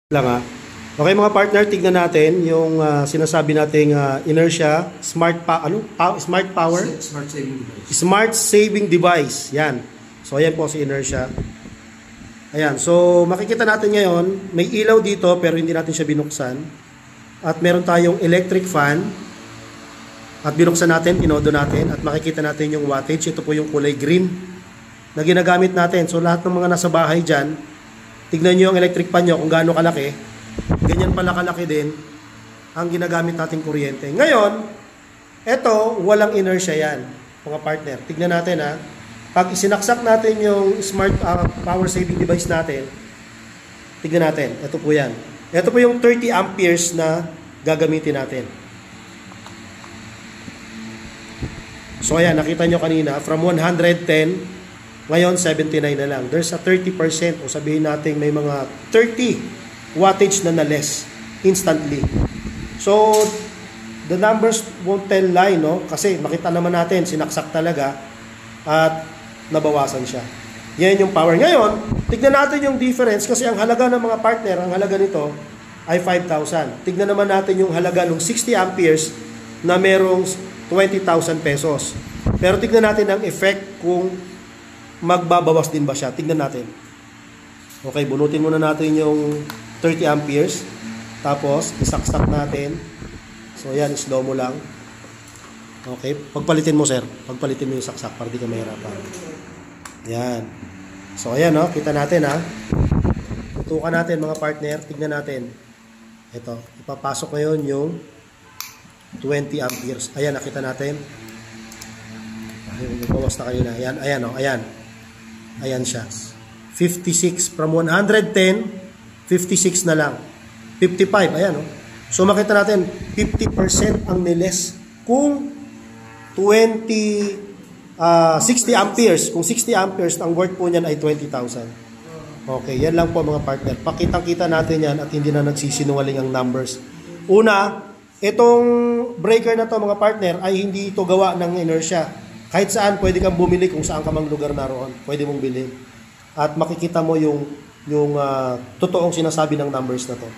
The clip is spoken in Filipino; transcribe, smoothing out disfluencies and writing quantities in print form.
Lang Okay mga partner, tignan natin yung sinasabi nating inertia, smart power, Smart saving device. smart saving device. Yan. So ayan po si inertia. Ayan. So makikita natin ngayon, may ilaw dito pero hindi natin siya binuksan. At meron tayong electric fan. At binuksan natin, tinodo natin at makikita natin yung wattage. Ito po yung kulay green na ginagamit natin. So lahat ng mga nasa bahay dyan, tignan nyo yung electric fan nyo kung gaano kalaki. Ganyan pala kalaki din ang ginagamit nating kuryente. Ngayon, eto, walang inertia yan, mga partner. Tignan natin ha. Pag isinaksak natin yung smart power saving device natin, tignan natin. Ito po yan. Ito po yung 30 amperes na gagamitin natin. So ayan, nakita nyo kanina, from 110, ngayon 79 na lang. There's a 30% o sabihin natin may mga 30 wattage na less instantly. So, the numbers won't tell lie, no? Kasi makita naman natin, sinaksak talaga at nabawasan siya. Yan yung power. Ngayon, tignan natin yung difference kasi ang halaga ng mga partner, ang halaga nito ay 5,000. Tignan naman natin yung halaga ng 60 amperes na merong 20,000 pesos. Pero tignan natin ang effect kung magbabawas din ba siya. Tignan natin. Okay, bunutin muna natin yung 30 amperes. Tapos, isaksak natin. So, yan, slow mo lang. Okay, pagpalitin mo, sir. Pagpalitin mo yung saksak para di ka mahirapan. Yan. So, ayan, no? Kita natin, ha? Tutukan natin, mga partner. Tignan natin. Ito, ipapasok ngayon yung 20 amperes. Ayan, nakita natin. Ayun, bawas na kanina. Ayan, ayan, no? Ayan. Ayan siya. 56 from 110 56 na lang. 55, ayan, no? So makita natin 50% ang niles kung 60 amperes. Kung 60 amperes, ang worth po niyan ay 20,000. Okay, yan lang po mga partner. Pakitang-kita natin yan at hindi na nagsisinungaling ang numbers. Una, itong breaker na to mga partner ay hindi ito gawa ng inertia. Kahit saan pwede kang bumili kung saan ka mang lugar naroon. Pwede mong bilhin. At makikita mo yung totoong sinasabi ng numbers na to.